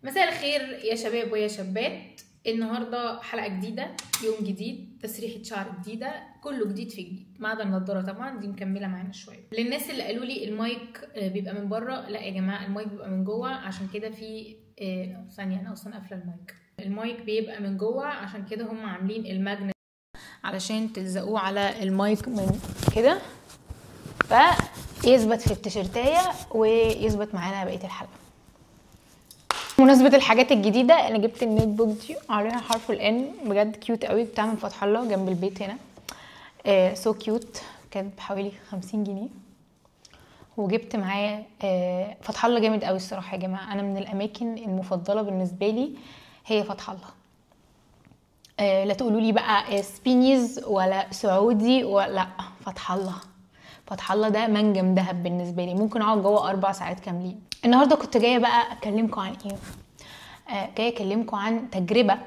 مساء الخير يا شباب ويا شابات. النهارده حلقه جديده، يوم جديد، تسريحه شعر جديده، كله جديد في جديد ما عدا النضاره طبعا دي مكمله معانا شويه. للناس اللي قالوا لي المايك بيبقى من بره، لا يا جماعه المايك بيبقى من جوه. عشان كده في ثانيه انا اصلا قافله المايك بيبقى من جوه، عشان كده هم عاملين الماجنت علشان تلزقوه على المايك من كده فيثبت في التيشيرتايه ويثبت معانا بقيه الحلقه. بمناسبة الحاجات الجديدة انا جبت النوت بوك دي عليها حرف الان، بجد كيوت قوي، بتاع من فتح الله جنب البيت هنا. سو كيوت، كانت بحوالي 50 جنيه. وجبت معاه فتح الله جامد قوي الصراحة يا جماعة. انا من الاماكن المفضلة بالنسبة لي هي فتح الله. لا تقولوا لي بقى سبينيز ولا سعودي ولا فتح الله. فتح الله ده منجم دهب بالنسبه لي، ممكن اقعد جوه 4 ساعات كاملين. النهارده كنت جايه بقى اكلمكم عن ايه؟ جايه اكلمكم عن تجربه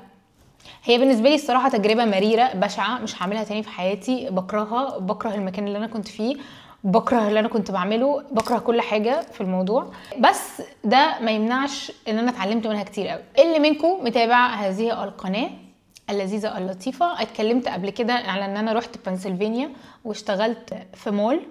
هي بالنسبه لي الصراحه تجربه مريره بشعه، مش هعملها تاني في حياتي. بكرهها، بكره المكان اللي انا كنت فيه، بكره اللي انا كنت بعمله، بكره كل حاجه في الموضوع. بس ده ما يمنعش ان انا اتعلمت منها كتير قوي. اللي منكم متابع هذه القناه اللذيذه اللطيفه، اتكلمت قبل كده على ان انا رحت بنسلفانيا واشتغلت في مول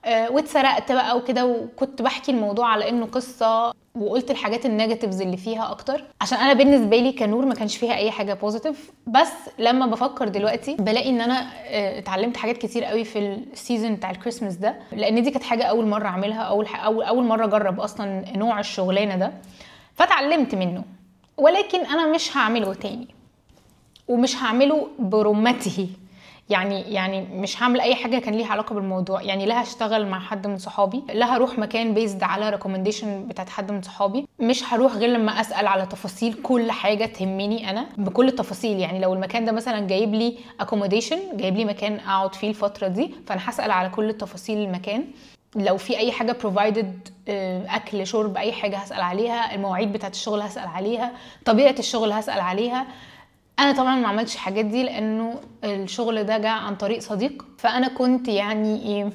واتسرقت بقى وكده، وكنت بحكي الموضوع على انه قصه وقلت الحاجات النيجاتيفز اللي فيها اكتر، عشان انا بالنسبه لي كنور ما كانش فيها اي حاجه بوزيتيف. بس لما بفكر دلوقتي بلاقي ان انا اتعلمت حاجات كتير قوي في السيزون بتاع الكريسماس ده، لان دي كانت حاجه اول مره اعملها، اول مره اجرب اصلا نوع الشغلانه ده، فتعلمت منه. ولكن انا مش هعمله تاني ومش هعمله برمته، يعني مش هعمل اي حاجه كان ليها علاقه بالموضوع. يعني لا هشتغل مع حد من صحابي، لا هروح مكان بيزد على ريكومنديشن بتاعت حد من صحابي، مش هروح غير لما اسال على تفاصيل كل حاجه تهمني انا بكل التفاصيل. يعني لو المكان ده مثلا جايب لي اكوموديشن، جايب لي مكان اقعد فيه الفتره دي، فانا هسال على كل تفاصيل المكان. لو في اي حاجه بروفايدد، اكل شرب اي حاجه هسال عليها، المواعيد بتاعت الشغل هسال عليها، طبيعه الشغل هسال عليها. انا طبعا ما عملتش الحاجات دي لانه الشغل ده جاء عن طريق صديق، فانا كنت يعني ايه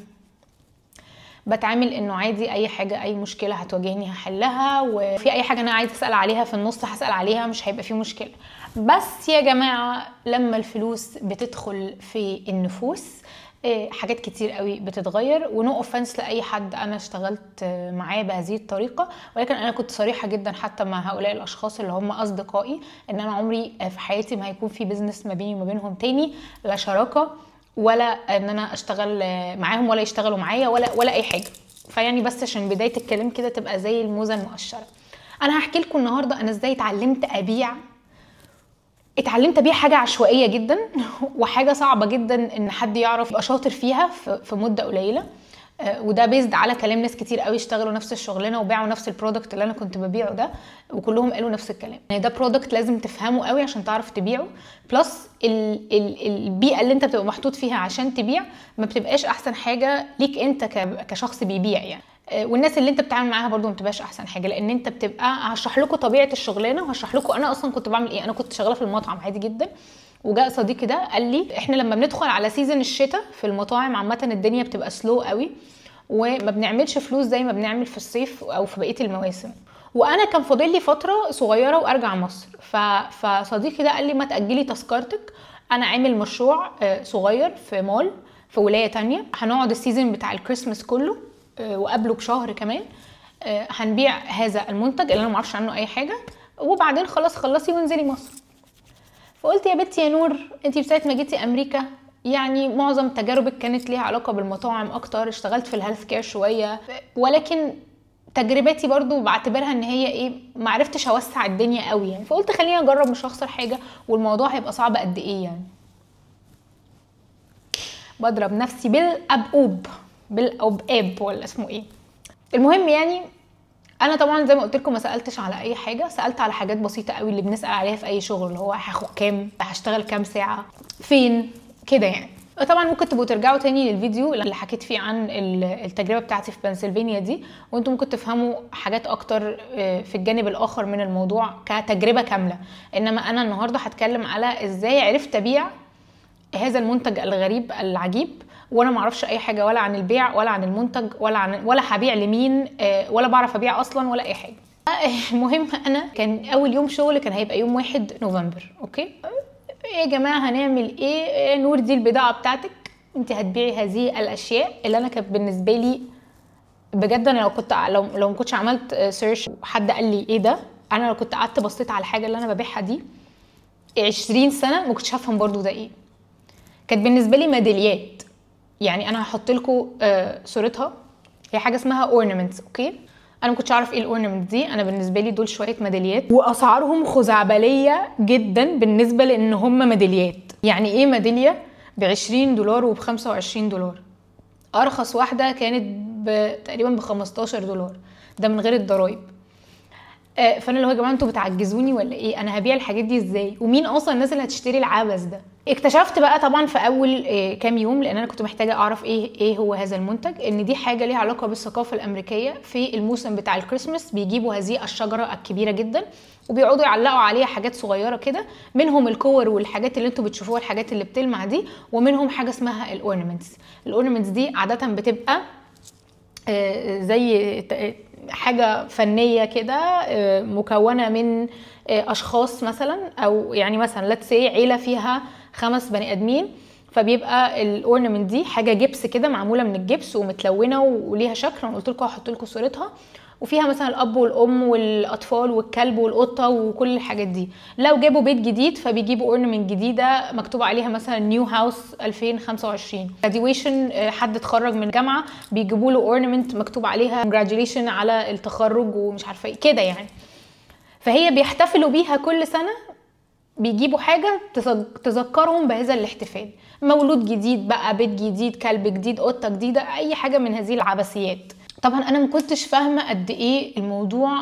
بتعامل انه عادي، اي حاجه اي مشكله هتواجهني هحلها، وفي اي حاجه انا عايزه اسال عليها في النص هسال عليها، مش هيبقى في مشكله. بس يا جماعه لما الفلوس بتدخل في النفوس حاجات كتير قوي بتتغير. ونو اوفنس لاي حد انا اشتغلت معاه بهذه الطريقه، ولكن انا كنت صريحه جدا حتى مع هؤلاء الاشخاص اللي هم اصدقائي ان انا عمري في حياتي ما هيكون في بيزنس ما بيني وما بينهم تاني، لا شراكه ولا ان انا اشتغل معاهم ولا يشتغلوا معايا ولا اي حاجه. فيعني بس عشان بدايه الكلام كده تبقى زي الموزه المقشره، انا هحكي لكم النهارده انا ازاي اتعلمت ابيع حاجه عشوائيه جدا وحاجه صعبه جدا ان حد يعرف يبقى شاطر فيها في مده قليله. وده بيزد على كلام ناس كتير قوي اشتغلوا نفس الشغلانه وباعوا نفس البرودكت اللي انا كنت ببيعه ده، وكلهم قالوا نفس الكلام. يعني ده برودكت لازم تفهمه قوي عشان تعرف تبيعه، بلس البيئه اللي انت بتبقى محطوط فيها عشان تبيع ما بتبقاش احسن حاجه ليك انت كشخص بيبيع يعني. والناس اللي انت بتتعامل معاها برضو ما بتبقاش احسن حاجه، لان انت بتبقى هشرح لكم طبيعه الشغلانه وهشرح لكم انا اصلا كنت بعمل ايه. انا كنت شغاله في المطعم عادي جدا، وجاء صديقي ده قال لي احنا لما بندخل على سيزن الشتاء في المطاعم عامه الدنيا بتبقى سلو قوي وما بنعملش فلوس زي ما بنعمل في الصيف او في بقيه المواسم. وانا كان فاضل لي فتره صغيره وارجع مصر، فصديقي ده قال لي ما تاجلي تذكرتك، انا عامل مشروع صغير في مول في ولايه تانية، هنقعد السيزن بتاع الكريسماس كله وقبله بشهر كمان هنبيع هذا المنتج اللي انا ما اعرفش عنه اي حاجه، وبعدين خلاص خلصي وانزلي مصر. فقلت يا بنتي يا نور، انتي بساعه ما جيتي امريكا يعني معظم تجاربك كانت ليها علاقه بالمطاعم اكتر، اشتغلت في الهيلث كير شويه، ولكن تجربتي برضو بعتبرها ان هي ايه، ما عرفتش اوسع الدنيا قوي يعني. فقلت خليني اجرب مش هخسر حاجه، والموضوع هيبقى صعب قد ايه يعني. بضرب نفسي بالاباب ولا اسمه ايه. المهم يعني انا طبعا زي ما قلت لكم ما سالتش على اي حاجه، سالت على حاجات بسيطه قوي اللي بنسال عليها في اي شغل، اللي هو هاخد كام، هشتغل كام ساعه، فين كده يعني. طبعا ممكن تبقوا ترجعوا تاني للفيديو اللي حكيت فيه عن التجربه بتاعتي في بنسلفانيا دي، وانتم ممكن تفهموا حاجات اكتر في الجانب الاخر من الموضوع كتجربه كامله. انما انا النهارده هتكلم على ازاي عرفت ابيع هذا المنتج الغريب العجيب، وانا ما اعرفش اي حاجه ولا عن البيع ولا عن المنتج ولا هبيع لمين، ولا بعرف ابيع اصلا ولا اي حاجه. المهم انا كان اول يوم شغل كان هيبقى يوم 1 نوفمبر. اوكي يا جماعه هنعمل ايه؟ نور دي البضاعه بتاعتك، انت هتبيعي هذه الاشياء اللي انا كانت بالنسبه لي بجد، انا لو ما كنتش عملت سيرش وحد قال لي ايه ده، انا لو كنت قعدت بصيت على الحاجه اللي انا ببيعها دي 20 سنه ما كنتش هفهم برضو ده ايه. كانت بالنسبه لي ميداليات، يعني انا هحط لكم صورتها، هي حاجه اسمها اورنمنتس. اوكي انا ما كنتش اعرف ايه الاورنمنت دي، انا بالنسبه لي دول شويه ميداليات، واسعارهم خزعبليه جدا بالنسبه لان هم ميداليات. يعني ايه ميداليه ب$20 وب$25؟ ارخص واحده كانت تقريبا ب$15، ده من غير الضرايب. فانا اللي هو يا جماعه انتوا بتعجزوني ولا ايه؟ انا هبيع الحاجات دي ازاي؟ ومين اصلا الناس اللي هتشتري العبث ده؟ اكتشفت بقى طبعا في اول كام يوم، لان انا كنت محتاجه اعرف ايه هو هذا المنتج، ان دي حاجه ليها علاقه بالثقافه الامريكيه. في الموسم بتاع الكريسماس بيجيبوا هذه الشجره الكبيره جدا وبيقعدوا يعلقوا عليها حاجات صغيره كده، منهم الكور والحاجات اللي انتوا بتشوفوها، الحاجات اللي بتلمع دي، ومنهم حاجه اسمها الاورنمنتس. الاورنمنتس دي عاده بتبقى زي حاجة فنية كده مكونة من أشخاص مثلا، أو يعني مثلا let's say عيلة فيها 5 بني آدمين، فبيبقى الأورنمنت دي حاجة جبس كده معمولة من الجبس ومتلونة وليها شكل. أنا قلت لكم هحط لكم صورتها، وفيها مثلا الاب والام والاطفال والكلب والقطه وكل الحاجات دي. لو جابوا بيت جديد فبيجيبوا اورنمنت جديده مكتوب عليها مثلا نيو هاوس 2025. graduation حد اتخرج من الجامعه بيجيبوا له اورنمنت مكتوب عليها congratulation على التخرج ومش عارفه ايه كده يعني. فهي بيحتفلوا بيها كل سنه، بيجيبوا حاجه تذكرهم بهذا الاحتفال، مولود جديد بقى، بيت جديد، كلب جديد، قطه جديده، اي حاجه من هذه العبثيات. طبعا انا ما كنتش فاهمه قد ايه الموضوع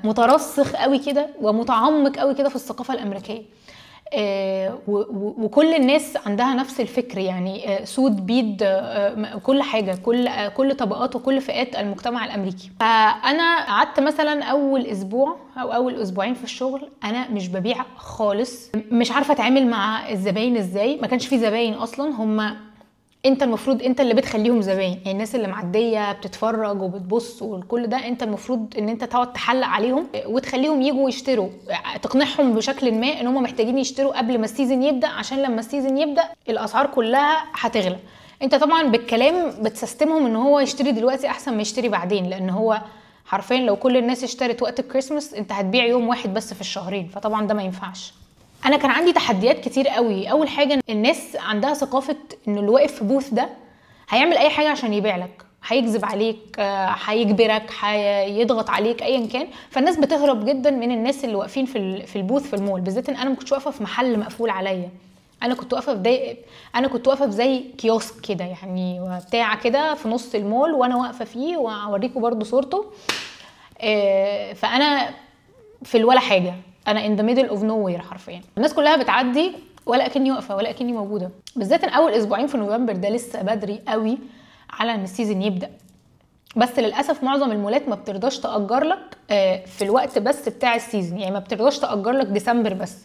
مترسخ قوي كده ومتعمق قوي كده في الثقافه الامريكيه، وكل الناس عندها نفس الفكر، يعني سود بيض كل حاجه، كل طبقات وكل فئات المجتمع الامريكي. فانا قعدت مثلا اول اسبوع او اول اسبوعين في الشغل انا مش ببيع خالص، مش عارفه اتعامل مع الزباين ازاي. ما كانش في زباين اصلا، هم انت المفروض انت اللي بتخليهم زباين، يعني الناس اللي معديه بتتفرج وبتبص وكل ده انت المفروض ان انت تقعد تحلق عليهم وتخليهم يجوا يشتروا، تقنعهم بشكل ما ان هم محتاجين يشتروا قبل ما السيزن يبدا، عشان لما السيزن يبدا الاسعار كلها هتغلى. انت طبعا بالكلام بتسستمهم ان هو يشتري دلوقتي احسن ما يشتري بعدين، لان هو حرفيا لو كل الناس اشترت وقت الكريسماس انت هتبيع يوم واحد بس في الشهرين، فطبعا ده ما ينفعش. انا كان عندي تحديات كتير قوي. اول حاجه الناس عندها ثقافه ان اللي واقف في بوث ده هيعمل اي حاجه عشان يبيع لك، هيكذب عليك، هيجبرك، هيضغط عليك، ايا كان. فالناس بتهرب جدا من الناس اللي واقفين في البوث في المول، بالذات ان انا ما كنتش واقفه في محل مقفول عليا، انا كنت واقفه في زي كيوسك كده، يعني بتاع كده في نص المول وانا واقفه فيه، واوريكم برده صورته. فانا في ولا حاجه، انا in the middle of nowhere حرفيا. الناس كلها بتعدي ولا اكني واقفه ولا اكني موجوده، بالذات ان اول اسبوعين في نوفمبر ده لسه بدري قوي على ان السيزون يبدا. بس للاسف معظم المولات ما بترضاش تاجر لك في الوقت بس بتاع السيزون، يعني ما بترضاش تاجر لك ديسمبر بس،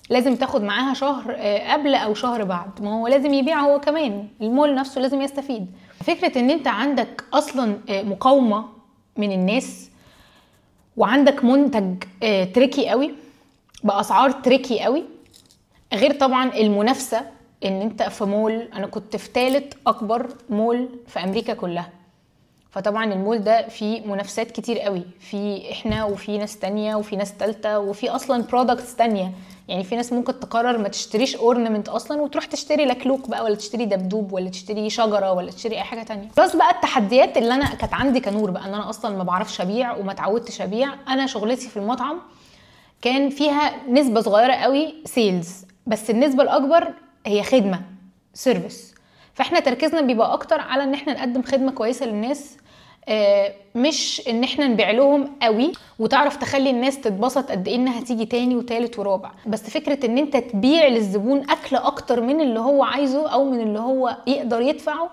لازم تاخد معاها شهر قبل او شهر بعد، ما هو لازم يبيع هو كمان، المول نفسه لازم يستفيد. فكره ان انت عندك اصلا مقاومه من الناس وعندك منتج تريكي قوي باسعار تريكي قوي، غير طبعا المنافسه ان انت في مول، انا كنت في 3 اكبر مول في امريكا كلها، فطبعا المول ده فيه منافسات كتير قوي، في احنا وفي ناس تانية وفي ناس تالتة وفي اصلا برودكتس تانية، يعني في ناس ممكن تقرر ما تشتريش اورنمنت اصلا وتروح تشتري لكلوك بقى، ولا تشتري دبدوب، ولا تشتري شجره، ولا تشتري اي حاجه تانية. بس بقى التحديات اللي انا كانت عندي كنور بقى، ان انا اصلا ما بعرفش ابيع وما اتعودتش ابيع. انا شغلتي في المطعم كان فيها نسبه صغيره قوي سيلز، بس النسبه الاكبر هي خدمه سيرفيس، فاحنا تركيزنا بيبقى اكتر على ان احنا نقدم خدمه كويسه للناس، مش ان احنا نبيع لهم قوي وتعرف تخلي الناس تتبسط قد ايه انها تيجي تاني وتالت ورابع. بس فكره ان انت تبيع للزبون اكل اكتر من اللي هو عايزه او من اللي هو يقدر يدفعه،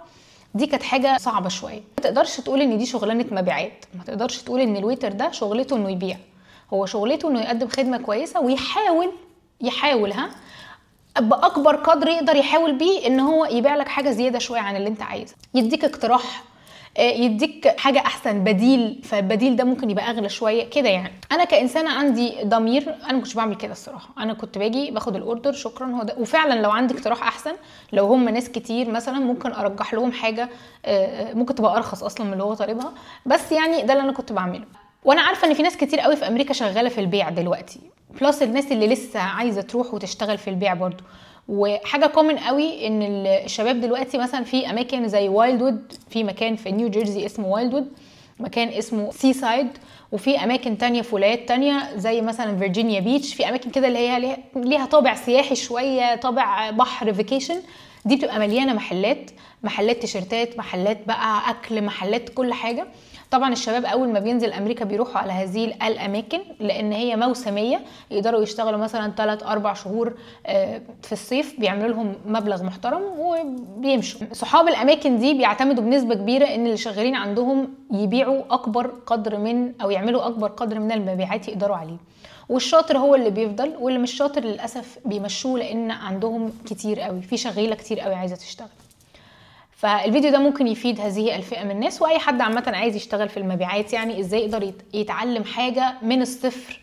دي كانت حاجه صعبه شويه. ما تقدرش تقول ان دي شغلانه مبيعات، ما تقدرش تقول ان الويتر ده شغلته انه يبيع، هو شغلته انه يقدم خدمه كويسه ويحاول باكبر قدر يقدر يحاول بيه ان هو يبيع لك حاجه زياده شويه عن اللي انت عايزه، يديك اقتراح يديك حاجه احسن بديل، فالبديل ده ممكن يبقى اغلى شويه كده يعني. انا كانسانه عندي ضمير، انا ما كنتش بعمل كده الصراحه. انا كنت باجي باخد الاوردر شكرا هو ده. وفعلا لو عندي اقتراح احسن، لو هم ناس كتير مثلا ممكن ارجح لهم حاجه ممكن تبقى ارخص اصلا من اللي هو طالبها، بس يعني ده اللي انا كنت بعمله. وانا عارفه ان في ناس كتير قوي في امريكا شغاله في البيع دلوقتي، بلس الناس اللي لسه عايزه تروح وتشتغل في البيع برضو. وحاجه كومن قوي ان الشباب دلوقتي مثلا في اماكن زي وايلد وود، في مكان في نيو جيرسي اسمه وايلد وود، مكان اسمه سي سايد، وفي اماكن تانية في ولايات تانية زي مثلا فيرجينيا بيتش، في اماكن كده اللي هي ليها طابع سياحي شويه، طابع بحر فيكيشن. دي بتبقى مليانه محلات تيشرتات، محلات بقى اكل، محلات كل حاجه. طبعا الشباب اول ما بينزل امريكا بيروحوا على هذه الاماكن لان هي موسميه، يقدروا يشتغلوا مثلا 3-4 شهور في الصيف، بيعملوا لهم مبلغ محترم وبيمشوا. صحاب الاماكن دي بيعتمدوا بنسبه كبيره ان اللي شغالين عندهم يبيعوا اكبر قدر من، او يعملوا اكبر قدر من المبيعات يقدروا عليه، والشاطر هو اللي بيفضل، واللي مش شاطر للاسف بيمشوه لان عندهم كتير قوي، في شغيله كتير قوي عايزه تشتغل. فالفيديو ده ممكن يفيد هذه الفئة من الناس، واي حد عامة عايز يشتغل في المبيعات، يعني ازاي يقدر يتعلم حاجة من الصفر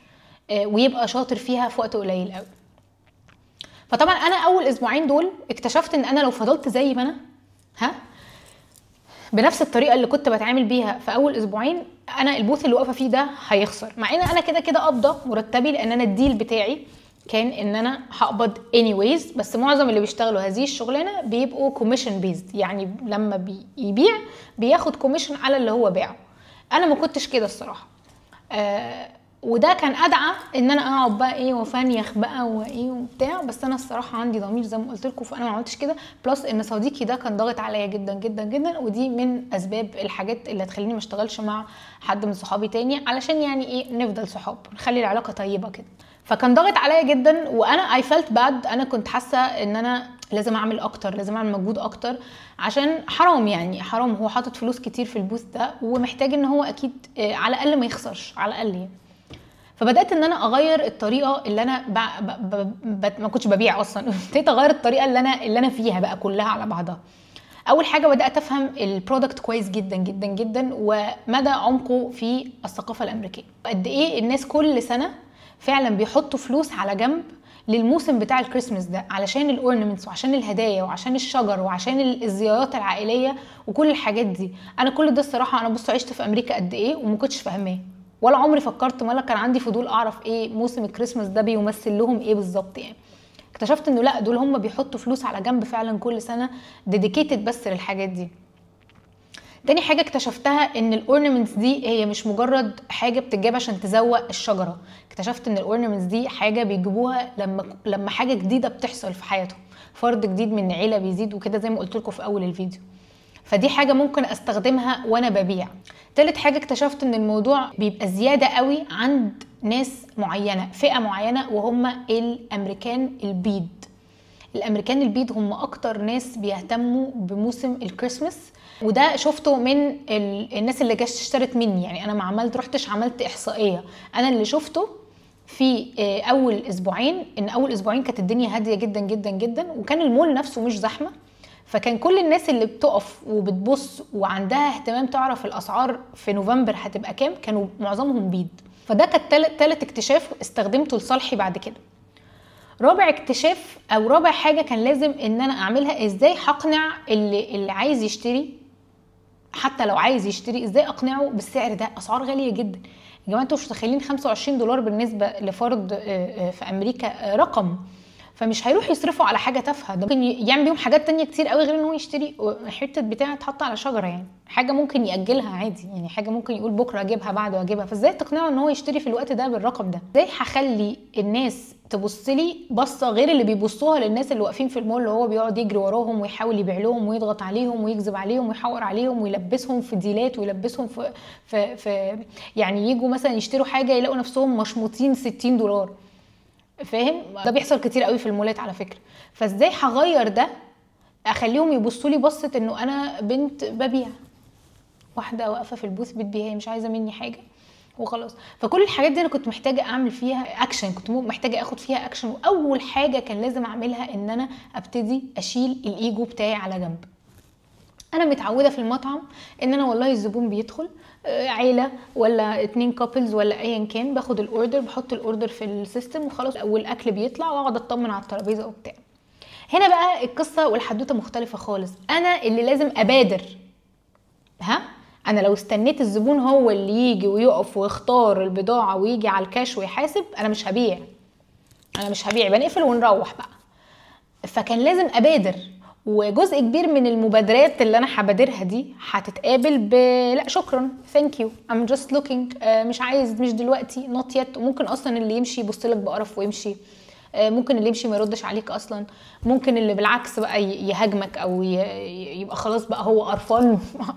ويبقى شاطر فيها في وقت قليل قوي. فطبعا انا اول اسبوعين دول اكتشفت ان انا لو فضلت زي ما انا بنفس الطريقة اللي كنت بتعامل بيها في اول اسبوعين، انا البوث اللي واقفه فيه ده هيخسر، مع ان انا كده كده قابضه مرتبي، لان انا الديل بتاعي كان ان انا هقبض anyways. بس معظم اللي بيشتغلوا هذه الشغلانه بيبقوا كوميشن بيزد، يعني لما بيبيع بياخد كوميشن على اللي هو باعه. انا ما كنتش كده الصراحه، وده كان ادعى ان انا اقعد بقى ايه وفانيخ بقى وايه وبتاع. بس انا الصراحه عندي ضمير زي ما قلت لكم، فانا ما عملتش كده. بلس ان صديقي ده كان ضاغط عليا جدا جدا جدا، ودي من اسباب الحاجات اللي هتخليني ما اشتغلش مع حد من صحابي تاني، علشان يعني ايه نفضل صحاب، نخلي العلاقه طيبه كده. فكان ضاغط عليا جدا، وانا اي فيلت باد. انا كنت حاسه ان انا لازم اعمل اكتر، لازم اعمل مجهود اكتر، عشان حرام يعني حرام، هو حاطط فلوس كتير في البوث ده ومحتاج ان هو اكيد على الاقل ما يخسرش، على الاقل يعني. فبدات ان انا اغير الطريقه اللي انا ما كنتش ببيع اصلا ابتديت اغير الطريقه اللي انا فيها بقى كلها على بعضها. اول حاجه بدات افهم البرودكت كويس جدا جدا جدا، ومدى عمقه في الثقافه الامريكيه، قد ايه الناس كل سنه فعلا بيحطوا فلوس على جنب للموسم بتاع الكريسماس ده، علشان الاورنمنتس وعشان الهدايا وعشان الشجر وعشان الزيارات العائليه وكل الحاجات دي. انا كل ده الصراحه، انا بص عشت في امريكا قد ايه وما كنتش فاهماه، ولا عمري فكرت، ولا كان عندي فضول اعرف ايه موسم الكريسماس ده بيمثل لهم ايه بالظبط يعني. اكتشفت انه لا، دول هم بيحطوا فلوس على جنب فعلا كل سنه ديديكيتد بس للحاجات دي. تاني حاجه اكتشفتها ان الاورنمنتس دي هي مش مجرد حاجه بتتجاب عشان تزوق الشجره، اكتشفت ان الاورنمنتس دي حاجه بيجيبوها لما حاجه جديده بتحصل في حياتهم، فرد جديد من عيله بيزيد وكده، زي ما قلت لكم في اول الفيديو. فدي حاجه ممكن استخدمها وانا ببيع. تالت حاجه اكتشفت ان الموضوع بيبقى زياده قوي عند ناس معينه، فئه معينه، وهم الامريكان البيض. الامريكان البيض هم اكتر ناس بيهتموا بموسم الكريسماس، وده شفته من الناس اللي جت اشترت مني. يعني انا ما رحتش عملت احصائيه، انا اللي شفته في اول اسبوعين، ان اول اسبوعين كانت الدنيا هاديه جدا جدا جدا، وكان المول نفسه مش زحمه، فكان كل الناس اللي بتقف وبتبص وعندها اهتمام تعرف الاسعار في نوفمبر هتبقى كام، كانوا معظمهم بيض. فده كان تالت اكتشاف استخدمته لصالحي بعد كده. رابع اكتشاف او رابع حاجه كان لازم ان انا اعملها، ازاي هقنع اللي عايز يشتري، حتى لو عايز يشتري ازاي اقنعه بالسعر ده. اسعار غاليه جدا يا جماعه، انتوا مش متخيلين $25 بالنسبه لفرد في امريكا رقم، فمش هيروح يصرفوا على حاجه تافهه، ده ممكن يعمل بيهم حاجات تانية كتير قوي غير ان هو يشتري حته بتاعه تحط على شجره، يعني حاجه ممكن ياجلها عادي، يعني حاجه ممكن يقول بكره اجيبها بعده اجيبها. فازاي تقنعه ان هو يشتري في الوقت ده بالرقم ده؟ ازاي هخلي الناس تبص لي بصه غير اللي بيبصوها للناس اللي واقفين في المول، اللي هو بيقعد يجري وراهم ويحاول يبيع لهم ويضغط عليهم ويكذب عليهم ويحور عليهم ويلبسهم في ديلات ويلبسهم في يعني يجوا مثلا يشتروا حاجه يلاقوا نفسهم مشموطين $60، فاهم؟ ده بيحصل كتير قوي في المولات على فكره. فازاي هغير ده، اخليهم يبصوا لي بصه انه انا بنت ببيع، واحده واقفه في البوث بتبيع، هي مش عايزه مني حاجه وخلاص. فكل الحاجات دي انا كنت محتاجه اعمل فيها اكشن، كنت محتاجه اخد فيها اكشن. واول حاجه كان لازم اعملها ان انا ابتدي اشيل الايجو بتاعي على جنب. انا متعوده في المطعم ان انا والله الزبون بيدخل عيله ولا 2 كابلز ولا ايا كان، باخد الاوردر، بحط الاوردر في السيستم وخلاص، والاكل بيطلع واقعد اطمن على الترابيزه وبتاع. هنا بقى القصه والحدوته مختلفه خالص، انا اللي لازم ابادر. انا لو استنيت الزبون هو اللي يجي ويقف ويختار البضاعه ويجي على الكاش ويحاسب، انا مش هبيع، بنقفل ونروح بقى. فكان لازم ابادر، وجزء كبير من المبادرات اللي انا هبادرها دي هتتقابل لا شكرا، ثانك يو، ام جاست لوكينج، مش عايز، مش دلوقتي، نوت يت. وممكن اصلا اللي يمشي يبص لك بقرف ويمشي، ممكن اللي يمشي ما يردش عليك اصلا، ممكن اللي بالعكس بقى يهاجمك او يبقى خلاص بقى هو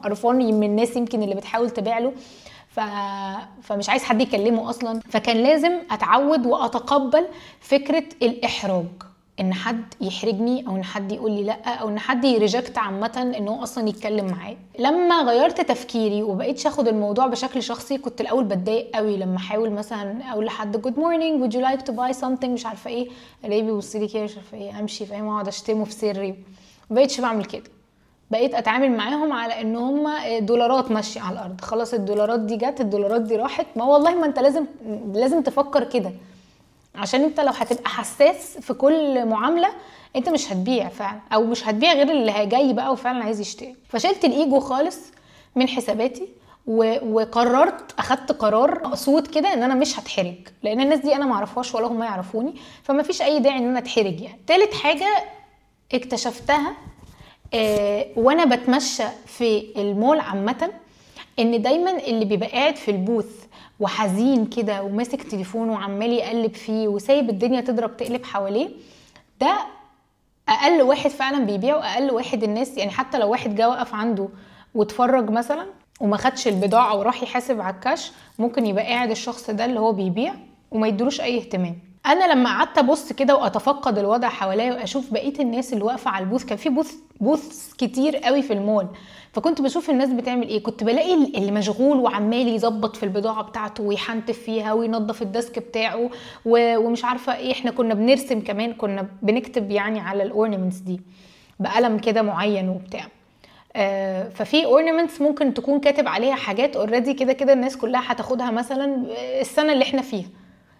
قرفان من الناس يمكن اللي بتحاول تبيع له، فمش عايز حد يكلمه اصلا. فكان لازم اتعود واتقبل فكره الاحراج، ان حد يحرجني او ان حد يقول لي لا او ان حد يريجكت عامه ان هو اصلا يتكلم معايا. لما غيرت تفكيري وبقيت اخد الموضوع بشكل شخصي، كنت الاول بتضايق قوي لما احاول مثلا اقول لحد جود مورنينج وود يو لايك تو باي سمثينج مش عارفه ايه، الاقيه بيبص لي كده مش عارفه ايه، امشي فاهم، اقعد اشتمه في سري. ما بقيتش بعمل كده، بقيت اتعامل معاهم على ان هم دولارات ماشيه على الارض، خلاص الدولارات دي جت، الدولارات دي راحت. ما والله ما انت لازم تفكر كده، عشان انت لو هتبقى حساس في كل معامله انت مش هتبيع فعلا، او مش هتبيع غير اللي جاي بقى وفعلا عايز يشتري. فشلت الايجو خالص من حساباتي، وقررت، اخدت قرار مقصود كده ان انا مش هتحرج، لان الناس دي انا ما اعرفهاش ولا هم يعرفوني، فما فيش اي داعي ان انا اتحرج يعني. تالت حاجه اكتشفتها وانا بتمشى في المول عامه، ان دايما اللي بيبقى قاعد في البوث وحزين كده وماسك تليفونه وعمال يقلب فيه وسايب الدنيا تضرب تقلب حواليه، ده اقل واحد فعلا بيبيع، واقل واحد الناس يعني حتى لو واحد جه وقف عنده واتفرج مثلا وما خدش البضاعه وراح يحاسب على الكاش، ممكن يبقى قاعد الشخص ده اللي هو بيبيع وما يدروش اي اهتمام. انا لما قعدت ابص كده واتفقد الوضع حواليا واشوف بقيه الناس اللي واقفه على البوث، كان في بوث كتير قوي في المول، فكنت بشوف الناس بتعمل ايه. كنت بلاقي اللي مشغول وعمال يظبط في البضاعه بتاعته ويحنتف فيها وينظف الديسك بتاعه ومش عارفه ايه. احنا كنا بنرسم كمان، كنا بنكتب يعني على الاورنمنتس دي بقلم كده معين وبتاع. ففي اورنمنتس ممكن تكون كاتب عليها حاجات اوريدي كده كده الناس كلها هتاخدها مثلا السنه اللي احنا فيها،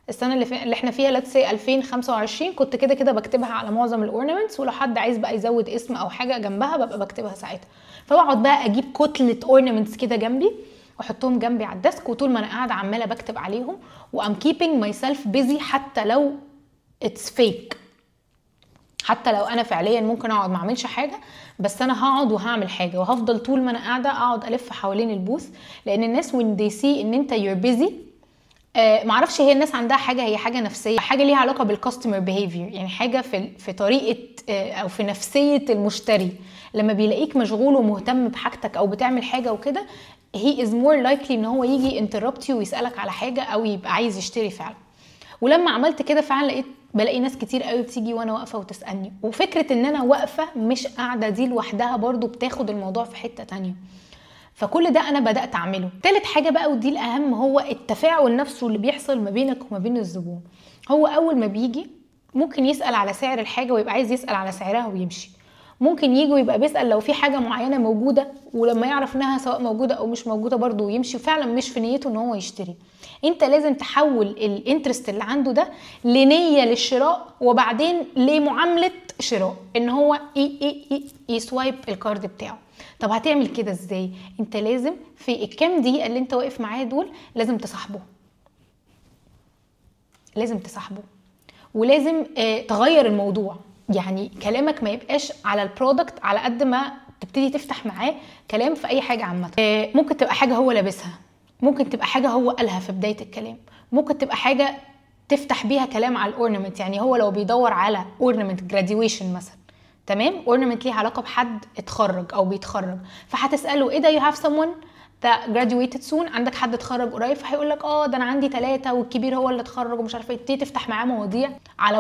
السنه اللي احنا فيها لتس 2025 كنت كده كده بكتبها على معظم الاورنمنتس، ولو حد عايز بقى يزود اسم او حاجه جنبها ببقى بكتبها ساعتها. فبقعد بقى اجيب كتله اورنمنتس كده جنبي واحطهم جنبي على الديسك، وطول ما انا قاعده عماله بكتب عليهم وام كيبينج ماي سيلف بيزي، حتى لو اتس فيك، حتى لو انا فعليا ممكن اقعد ما اعملش حاجه، بس انا هقعد وهعمل حاجه وهفضل طول ما انا قاعده اقعد الف حوالين البوث. لان الناس when they see ان انت you're busy، معرفش هي الناس عندها حاجه، هي حاجه نفسيه، حاجه ليها علاقه بالكاستمر بيهيفير، يعني حاجه في طريقه او في نفسيه المشتري. لما بيلاقيك مشغول ومهتم بحاجتك او بتعمل حاجه وكده، he is more likely ان هو يجي interrupt you ويسالك على حاجه او يبقى عايز يشتري فعلا. ولما عملت كده فعلا بلاقي ناس كتير قوي بتيجي وانا واقفه وتسالني، وفكره ان انا واقفه مش قاعده دي لوحدها برضو بتاخد الموضوع في حته تانية. فكل ده انا بدات اعمله. تالت حاجه بقى ودي الاهم، هو التفاعل نفسه اللي بيحصل ما بينك وما بين الزبون. هو اول ما بيجي ممكن يسال على سعر الحاجه ويبقى عايز يسال على سعرها ويمشي، ممكن يجي ويبقى بيسال لو في حاجه معينه موجوده، ولما يعرف انها سواء موجوده او مش موجوده برضه ويمشي، فعلا مش في نيته ان هو يشتري. انت لازم تحول الانترست اللي عنده ده لنيه للشراء، وبعدين لمعامله شراء، ان هو يسوايب الكارد بتاعه. طب هتعمل كده ازاي؟ انت لازم في الكام دقيقه اللي انت واقف معاه دول لازم تصاحبه، ولازم تغير الموضوع. يعني كلامك ما يبقاش على البرودكت على قد ما تبتدي تفتح معاه كلام في اي حاجه عامه. ممكن تبقى حاجه هو لابسها، ممكن تبقى حاجه هو قالها في بدايه الكلام، ممكن تبقى حاجه تفتح بيها كلام على الاورنمنت. يعني هو لو بيدور على اورنمنت جراديويشن مثلا، تمام، اورنمنت ليه علاقه بحد اتخرج او بيتخرج، فهتساله ايه ده you have someone that graduated soon، عندك حد اتخرج قريب؟ فهيقول لك ده انا عندي 3 والكبير هو اللي اتخرج ومش عارفه ايه. تفتح معاه مواضيع على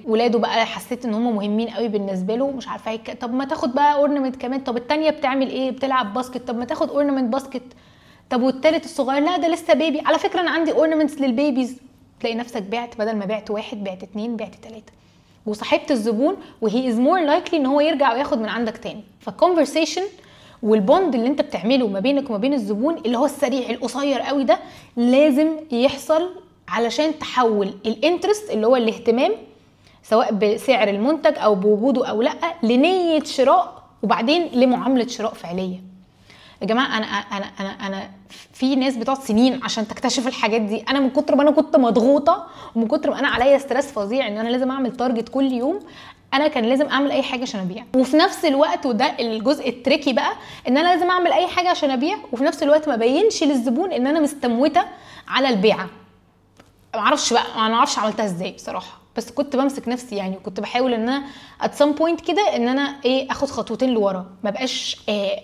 ولاده بقى، حسيت ان هم مهمين قوي بالنسبه له، مش عارفه طب ما تاخد بقى اورنمنت كمان، طب الثانيه بتعمل ايه؟ بتلعب باسكت، طب ما تاخد اورنمنت باسكت، طب والثالث الصغير لا ده لسه بيبي، على فكره انا عندي اورنمنتس للبيبيز. تلاقي نفسك بعت، بدل ما بعت 1 بعت 2 بعت 3، وصاحبت الزبون، وهي از مور لايكلي ان هو يرجع وياخد من عندك تاني. فالكونفرسيشن والبوند اللي انت بتعمله ما بينك وما بين الزبون اللي هو السريع القصير قوي ده لازم يحصل علشان تحول الانترست اللي هو الاهتمام سواء بسعر المنتج او بوجوده او لا لنية شراء وبعدين لمعاملة شراء فعلية. يا جماعه انا في ناس بتقعد سنين عشان تكتشف الحاجات دي. انا من كتر ما انا كنت مضغوطه ومن كتر ما انا عليا ستريس فظيع ان انا لازم اعمل تارجت كل يوم، انا كان لازم اعمل اي حاجه عشان ابيع. وفي نفس الوقت وده الجزء التريكي بقى ان انا لازم اعمل اي حاجه عشان ابيع وفي نفس الوقت ما بينش للزبون ان انا مستموته على البيعه. ما اعرفش بقى، انا ما اعرفش عملتها ازاي بصراحه، بس كنت بمسك نفسي يعني وكنت بحاول ان انا at some point كده ان انا اخد خطوتين لورا، ما بقاش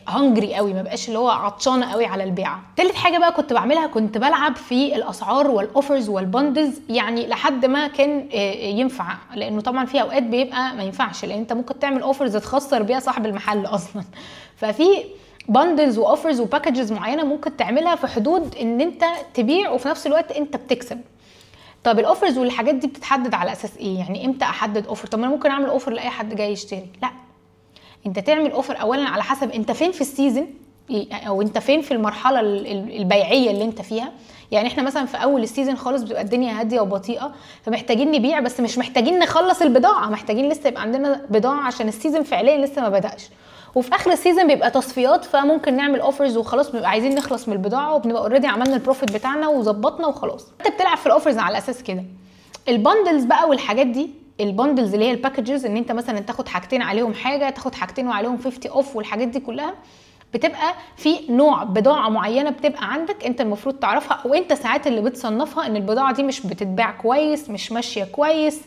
هنجري قوي، ما بقاش اللي هو عطشانه قوي على البيعه. تالت حاجه بقى كنت بعملها كنت بلعب في الاسعار والاوفرز والبندلز يعني لحد ما كان ينفع، لانه طبعا في اوقات بيبقى ما ينفعش لان انت ممكن تعمل اوفرز تخسر بيها صاحب المحل اصلا. ففي بندلز واوفرز وباكجز معينه ممكن تعملها في حدود ان انت تبيع وفي نفس الوقت انت بتكسب. طب الاوفرز والحاجات دي بتتحدد على اساس ايه؟ يعني امتى احدد اوفر؟ طب ما انا ممكن اعمل اوفر لاي حد جاي يشتري؟ لا، انت تعمل اوفر اولا على حسب انت فين في السيزون او انت فين في المرحله البيعيه اللي انت فيها. يعني احنا مثلا في اول السيزون خالص بتبقى الدنيا هاديه وبطيئه فمحتاجين نبيع بس مش محتاجين نخلص البضاعه، محتاجين لسه يبقى عندنا بضاعه عشان السيزون فعليا لسه ما بداش. وفي اخر السيزون بيبقى تصفيات فممكن نعمل اوفرز وخلاص بنبقى عايزين نخلص من البضاعه وبنبقى اوريدي عملنا البروفيت بتاعنا وظبطنا وخلاص. انت بتلعب في الاوفرز على اساس كده. البندلز بقى والحاجات دي، البندلز اللي هي الباكجز ان انت مثلا تاخد حاجتين عليهم حاجه، تاخد حاجتين وعليهم 50 اوف والحاجات دي كلها بتبقى في نوع بضاعه معينه بتبقى عندك انت المفروض تعرفها او انت ساعات اللي بتصنفها ان البضاعه دي مش بتتباع كويس، مش ماشيه كويس،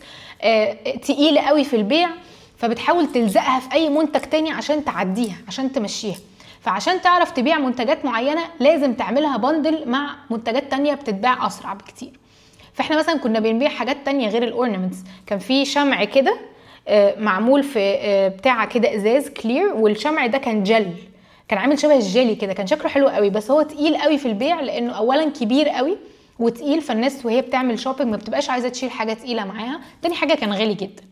تقيله قوي في البيع، فبتحاول تلزقها في اي منتج تاني عشان تعديها عشان تمشيها. فعشان تعرف تبيع منتجات معينه لازم تعملها بندل مع منتجات تانية بتتباع اسرع بكتير. فاحنا مثلا كنا بنبيع حاجات تانية غير الاورنمنتس. كان في شمع كده معمول في بتاعه كده ازاز كلير، والشمع ده كان جل، كان عامل شبه الجيلي كده، كان شكله حلو قوي بس هو تقيل قوي في البيع لانه اولا كبير قوي وتقيل، فالناس وهي بتعمل شوبينج ما بتبقاش عايزه تشيل حاجه تقيله معاها. تاني حاجه كان غالي جدا،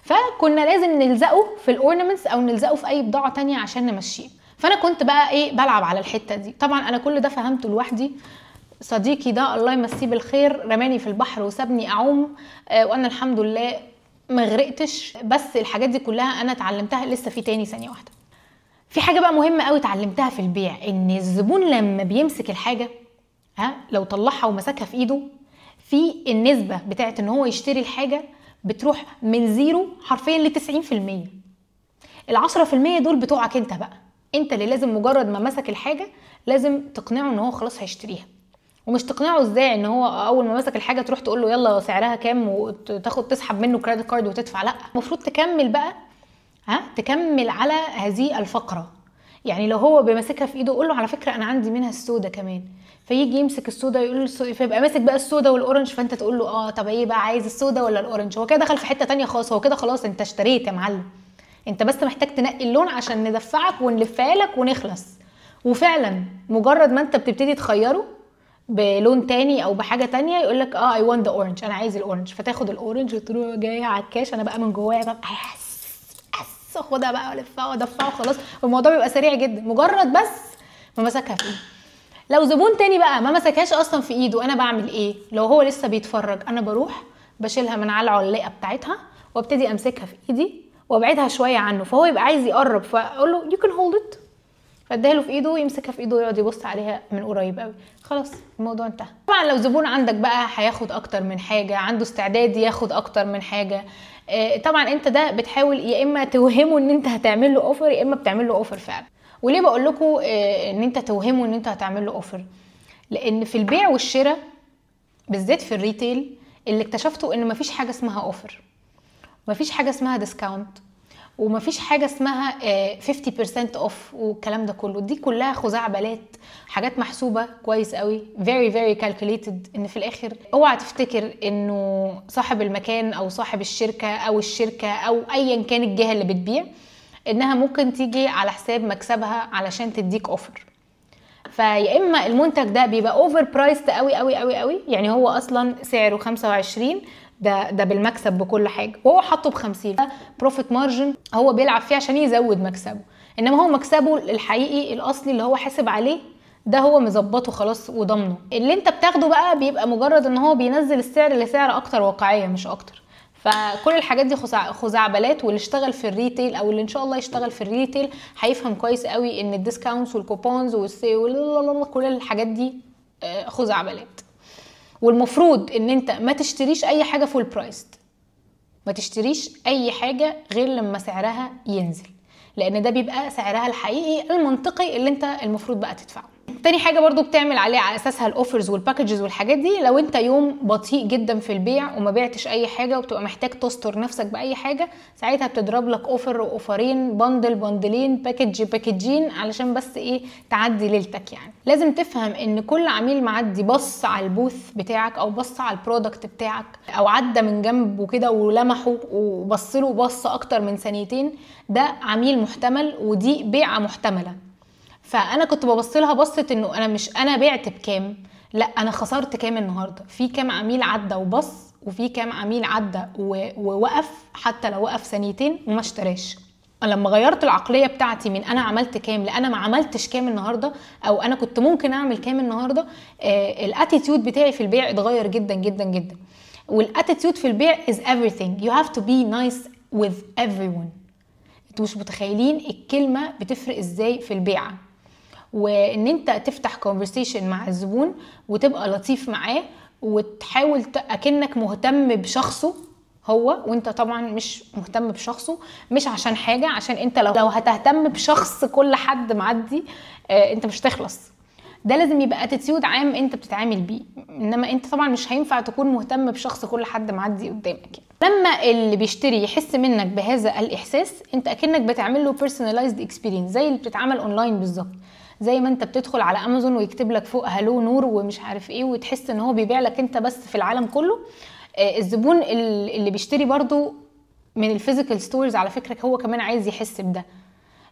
فكنا لازم نلزقه في الاورنمنتس او نلزقه في اي بضاعه تانية عشان نمشيه. فانا كنت بقى بلعب على الحته دي. طبعا انا كل ده فهمته لوحدي. صديقي ده الله يمسيه بالخير رماني في البحر وسابني اعوم وانا الحمد لله ما غرقتش، بس الحاجات دي كلها انا اتعلمتها. لسه في تاني ثانيه واحده، في حاجه بقى مهمه قوي اتعلمتها في البيع، ان الزبون لما بيمسك الحاجه لو طلعها ومسكها في ايده، في النسبه بتاعت ان هو يشتري الحاجه بتروح من زيرو حرفيا ل 90%. ال10% دول بتوعك انت بقى، انت اللي لازم مجرد ما مسك الحاجه لازم تقنعه ان هو خلاص هيشتريها. ومش تقنعه ازاي ان هو اول ما مسك الحاجه تروح تقول له يلا سعرها كام وتاخد تسحب منه كريدت كارد وتدفع، لا، المفروض تكمل بقى تكمل على هذه الفقره. يعني لو هو بيمسكها في ايده قول له على فكره انا عندي منها السودا كمان، فيجي يمسك السودا يقول له فيبقى ماسك بقى السودا والاورنج، فانت تقول له طب ايه بقى عايز السودا ولا الاورنج؟ هو كده دخل في حته تانية خالص، هو كده خلاص انت اشتريت يا معلم، انت بس محتاج تنقي اللون عشان ندفعك ونلفها لك ونخلص. وفعلا مجرد ما انت بتبتدي تخيره بلون تاني او بحاجه تانية يقول لك اي وان ذا اورنج، انا عايز الاورنج، فتاخد الاورنج وتروح جايه على الكاش. انا بقى من جوايا بقى اخدها بقى والفها وادفعها وخلاص، والموضوع بيبقى سريع جدا مجرد بس ما مسكها في ايده. لو زبون تاني بقى ما مسكهاش اصلا في ايده، انا بعمل ايه؟ لو هو لسه بيتفرج انا بروح بشيلها من على العلاقه بتاعتها وابتدي امسكها في ايدي وابعدها شويه عنه، فهو يبقى عايز يقرب فاقول له يو كان هولد ات، فاديها له في ايده ويمسكها في ايده ويقعد يبص عليها من قريب قوي، خلاص الموضوع انتهى. طبعا لو زبون عندك بقى هياخد اكتر من حاجه، عنده استعداد ياخد اكتر من حاجه، طبعا انت ده بتحاول يا اما توهمه ان انت هتعمل له اوفر يا اما بتعمل له اوفر فعلا. وليه بقول لكم ان انت توهمه ان انت هتعمل له اوفر؟ لان في البيع والشراء بالذات في الريتيل اللي اكتشفته ان مفيش حاجه اسمها اوفر، مفيش حاجه اسمها ديسكاونت، ومفيش حاجه اسمها 50% اوف والكلام ده كله. دي كلها خزعبلات، حاجات محسوبه كويس قوي very very calculated. ان في الاخر اوعى تفتكر انه صاحب المكان او صاحب الشركه او الشركه او ايا كان الجهه اللي بتبيع انها ممكن تيجي على حساب مكسبها علشان تديك اوفر. فيا اما المنتج ده بيبقى اوفر برايسد قوي قوي قوي قوي، يعني هو اصلا سعره 25 ده بالمكسب بكل حاجه وهو حاطه ب50، بروفيت مارجن هو بيلعب فيه عشان يزود مكسبه. انما هو مكسبه الحقيقي الاصلي اللي هو حاسب عليه ده هو مظبطه خلاص وضمنه. اللي انت بتاخده بقى بيبقى مجرد ان هو بينزل السعر لسعر اكتر واقعيه مش اكتر. فكل الحاجات دي خزعبلات، واللي اشتغل في الريتيل او اللي ان شاء الله يشتغل في الريتيل هيفهم كويس قوي ان الديسكاونتس والكوبونز كل الحاجات دي خزعبلات. والمفروض ان انت ما تشتريش اي حاجه فول برايس، ما تشتريش اي حاجه غير لما سعرها ينزل، لان ده بيبقى سعرها الحقيقي المنطقي اللي انت المفروض بقى تدفعه. تاني حاجه برضو بتعمل عليه على اساسها الاوفرز والباكجز والحاجات دي، لو انت يوم بطيء جدا في البيع وما بعتش اي حاجه وبتبقى محتاج تستر نفسك باي حاجه، ساعتها بتضرب لك اوفر واوفرين، بندلين، باكجين، علشان بس ايه تعدي ليلتك. يعني لازم تفهم ان كل عميل معدي بص على البوث بتاعك او بص على البرودكت بتاعك او عدى من جنبه كده ولمحه وبص له بص اكتر من ثانيتين، ده عميل محتمل ودي بيعه محتمله. فانا كنت ببص لها بصت انه انا مش انا بعت بكام، لا انا خسرت كام النهارده، في كام عميل عدى وبص وفي كام عميل عدى ووقف حتى لو وقف ثانيتين وما اشتراش. لما غيرت العقليه بتاعتي من انا عملت كام لانا ما عملتش كام النهارده او انا كنت ممكن اعمل كام النهارده، الاتيتيود بتاعي في البيع اتغير جدا جدا جدا. والاتيتيود في البيع is everything. you have to be nice with everyone. انتوا مش متخيلين الكلمه بتفرق ازاي في البيعه، وان انت تفتح conversation مع الزبون وتبقى لطيف معاه وتحاول اكنك مهتم بشخصه هو، وانت طبعا مش مهتم بشخصه، مش عشان حاجه، عشان انت لو هتهتم بشخص كل حد معدي انت مش تخلص. ده لازم يبقى اتيتيود عام انت بتتعامل بيه، انما انت طبعا مش هينفع تكون مهتم بشخص كل حد معدي قدامك. لما اللي بيشتري يحس منك بهذا الاحساس، انت اكنك بتعمل له personalized experience زي اللي بتتعمل اونلاين بالظبط. زي ما انت بتدخل على امازون ويكتب لك فوق هالو نور ومش عارف ايه وتحس ان هو بيبيع لك انت بس في العالم كله، الزبون اللي بيشتري برضو من الفيزيكال ستورز على فكرة هو كمان عايز يحس بده،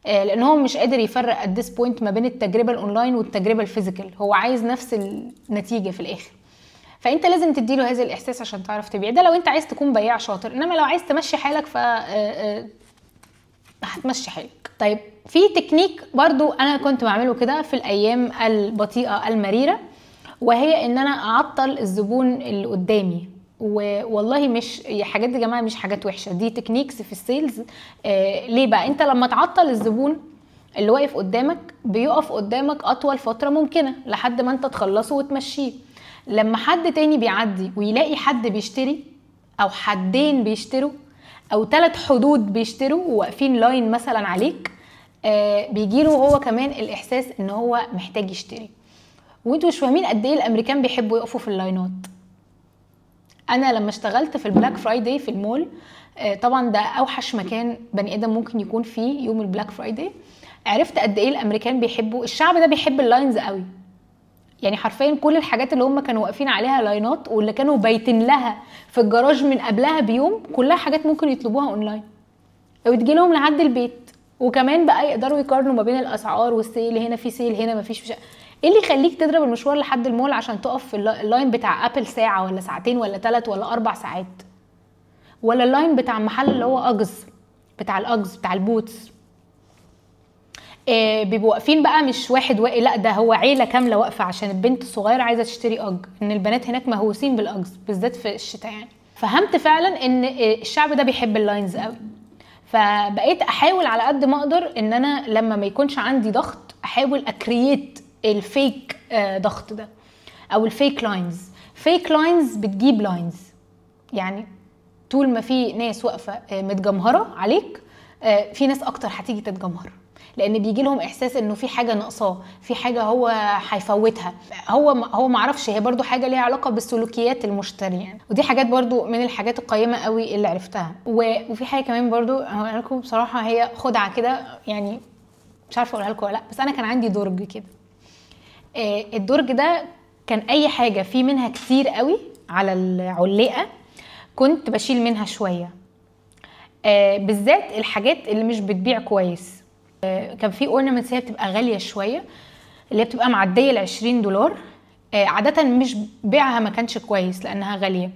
لان هو مش قادر يفرق at this point ما بين التجربة الاونلاين والتجربة الفيزيكال، هو عايز نفس النتيجة في الاخر. فانت لازم تديله هذا الاحساس عشان تعرف تبيع. ده لو انت عايز تكون بياع شاطر، انما لو عايز تمشي حالك ف هتمشي حالك. طيب في تكنيك برضو انا كنت بعمله كده في الايام البطيئة المريرة، وهي ان انا اعطل الزبون اللي قدامي. والله مش حاجات دي جماعة مش حاجات وحشة، دي تكنيكس في السيلز. ليه بقى؟ انت لما تعطل الزبون اللي واقف قدامك بيقف قدامك اطول فترة ممكنة لحد ما انت تخلصه وتمشيه. لما حد تاني بيعدي ويلاقي حد بيشتري او حدين بيشتروا او 3 حدود بيشتروا وواقفين لاين مثلا عليك، بيجيله هو كمان الاحساس ان هو محتاج يشتري. وانتوا مش فاهمين قد ايه الامريكان بيحبوا يقفوا في اللاينات. انا لما اشتغلت في البلاك فرايداي في المول، طبعا ده اوحش مكان بني ادم ممكن يكون فيه يوم البلاك فرايداي، عرفت قد ايه الامريكان بيحبوا، الشعب ده بيحب اللاينز قوي. يعني حرفيا كل الحاجات اللي هم كانوا واقفين عليها لاينات واللي كانوا بايتين لها في الجراج من قبلها بيوم، كلها حاجات ممكن يطلبوها اونلاين وتجي لهم لحد البيت. وكمان بقى يقدروا يقارنوا ما بين الاسعار والسيل، هنا في سيل هنا مفيش. ايه اللي يخليك تضرب المشوار لحد المول عشان تقف في اللاين بتاع ابل ساعه ولا ساعتين ولا 3 ولا 4 ساعات، ولا اللاين بتاع محل اللي هو اجز بتاع الاجز بتاع البوتس؟ بيبقوا واقفين بقى مش واحد لا ده هو عيله كامله واقفه عشان البنت الصغيره عايزه تشتري اج، ان البنات هناك مهووسين بالاجز بالذات في الشتاء. يعني فهمت فعلا ان الشعب ده بيحب اللاينز قوي. فبقيت احاول على قد ما اقدر ان انا لما ما يكونش عندي ضغط احاول اكرييت الفيك ضغط ده او الفيك لاينز. فيك لاينز بتجيب لاينز، يعني طول ما في ناس واقفه متجمهره عليك في ناس اكتر هتيجي تتجمهر، لان بيجي لهم احساس انه في حاجه ناقصاه، في حاجه هو هيفوتها. هو ما عرفش، هي برضو حاجه ليها علاقه بالسلوكيات المشتري يعني. ودي حاجات برضو من الحاجات القيمه قوي اللي عرفتها. وفي حاجه كمان برضو هقولها لكم بصراحه، هي خدعه كده يعني مش عارفه اقولها لكم ولا لا، بس انا كان عندي درج كده. الدرج ده كان اي حاجه في منها كتير قوي على العلقه كنت بشيل منها شويه، بالذات الحاجات اللي مش بتبيع كويس. كان في اورنمنتس هي بتبقى غاليه شويه، اللي هي بتبقى معديه $20، عاده مش بيعها ما كانش كويس لانها غاليه.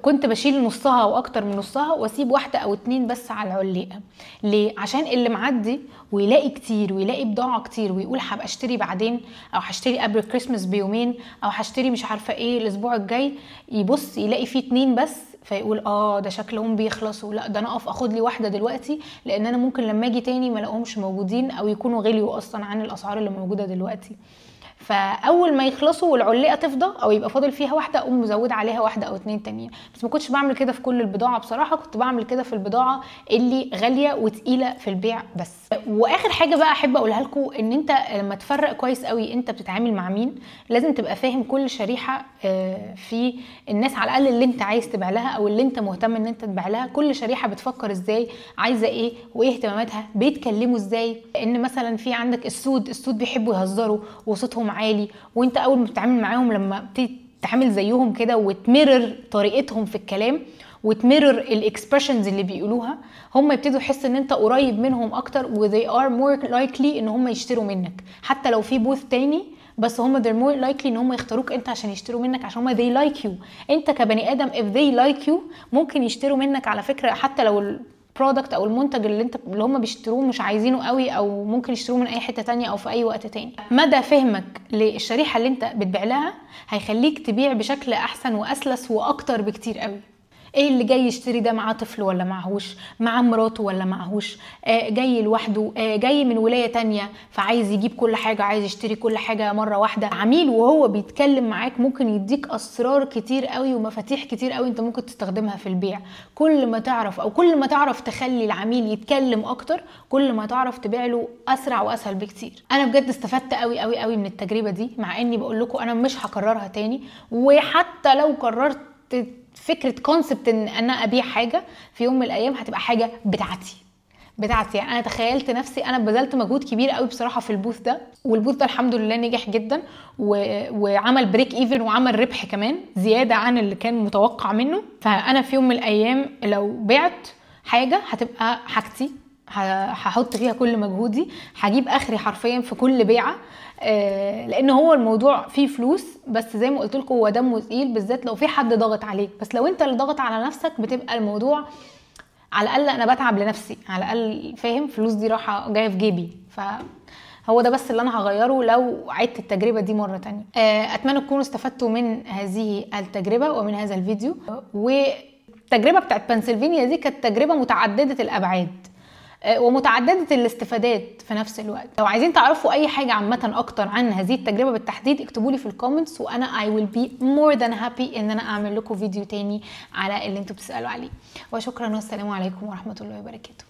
كنت بشيل نصها واكتر من نصها واسيب واحده او اتنين بس على العليقه. ليه؟ عشان اللي معدي ويلاقي كتير ويلاقي بضاعه كتير ويقول هبقى اشتري بعدين، او هشتري قبل الكريسماس بيومين، او هشتري مش عارفه ايه الاسبوع الجاي، يبص يلاقي فيه اتنين بس فيقول ده شكلهم بيخلصوا، لا ده انا اقف اخد لي واحده دلوقتي، لان انا ممكن لما اجي تاني ما الاقيهمش موجودين او يكونوا غليوا اصلا عن الاسعار اللي موجوده دلوقتي. فاول ما يخلصوا والعلقه تفضى او يبقى فاضل فيها واحده اقوم مزوده عليها واحده او اتنين تانيين. بس ما كنتش بعمل كده في كل البضاعه بصراحه، كنت بعمل كده في البضاعه اللي غاليه وتقيله في البيع بس. واخر حاجه بقى احب اقولها لكم، ان انت لما تفرق كويس قوي انت بتتعامل مع مين، لازم تبقى فاهم كل شريحه في الناس على الاقل اللي انت عايز تبيع لها او اللي انت مهتم ان انت تبيع لها، كل شريحه بتفكر ازاي، عايزه ايه، وايه اهتماماتها، بيتكلموا ازاي. ان مثلا في عندك السود بيحبوا يهزروا وصوتهم عالي، وانت اول ما بتتعامل معاهم لما تتعامل زيهم كده وتمرر طريقتهم في الكلام وتمرر الاكسبريشنز اللي بيقولوها، هم يبتدوا يحسوا ان انت قريب منهم اكتر و they are more likely ان هم يشتروا منك. حتى لو في بوث تاني بس هم they're more likely ان هم يختاروك انت عشان يشتروا منك، عشان هم they like you. انت كبني ادم if they like you ممكن يشتروا منك على فكرة، حتى لو برودكت او المنتج اللي هم بيشتروه مش عايزينه قوي، او ممكن يشتروه من اي حته تانية او في اي وقت تاني. مدى فهمك للشريحه اللي انت بتبيع لها هيخليك تبيع بشكل احسن واسلس واكتر بكتير قوي. ايه اللي جاي يشتري ده؟ معاه طفل ولا معهوش؟ معاه مراته ولا معهوش؟ جاي لوحده؟ جاي من ولايه تانية فعايز يجيب كل حاجه، عايز يشتري كل حاجه مره واحده. عميل وهو بيتكلم معاك ممكن يديك اسرار كتير قوي ومفاتيح كتير قوي انت ممكن تستخدمها في البيع. كل ما تعرف او كل ما تعرف تخلي العميل يتكلم اكتر، كل ما تعرف تبيع له اسرع واسهل بكتير. انا بجد استفدت قوي قوي قوي من التجربه دي، مع اني بقول لكم انا مش هكررها تاني. وحتى لو قررت فكره كونسبت ان انا ابيع حاجه في يوم من الايام هتبقى حاجه بتاعتي. يعني انا تخيلت نفسي، انا بذلت مجهود كبير قوي بصراحه في البوث ده، والبوث ده الحمد لله نجح جدا وعمل بريك ايفن وعمل ربح كمان زياده عن اللي كان متوقع منه. فانا في يوم من الايام لو بعت حاجه هتبقى حاجتي، هحط فيها كل مجهودي، هجيب اخري حرفيا في كل بيعه، لان هو الموضوع فيه فلوس، بس زي ما قلت لكم هو دمه تقيل، بالذات لو في حد ضغط عليك. بس لو انت اللي ضغط على نفسك بتبقى الموضوع على الاقل انا بتعب لنفسي، على الاقل فاهم فلوس دي راحه جايه في جيبي. هو ده بس اللي انا هغيره لو عدت التجربه دي مره تانية. اتمنى تكونوا استفدتوا من هذه التجربه ومن هذا الفيديو. والتجربه بتاعت بنسلفانيا دي كانت تجربه متعدده الابعاد ومتعدده الاستفادات في نفس الوقت. لو عايزين تعرفوا اي حاجه عامه اكتر عن هذه التجربه بالتحديد اكتبوا لي في الكومنتس، وانا I will be more than happy ان انا اعمل لكم فيديو تاني على اللي انتوا بتسالوا عليه. وشكرا والسلام عليكم ورحمه الله وبركاته.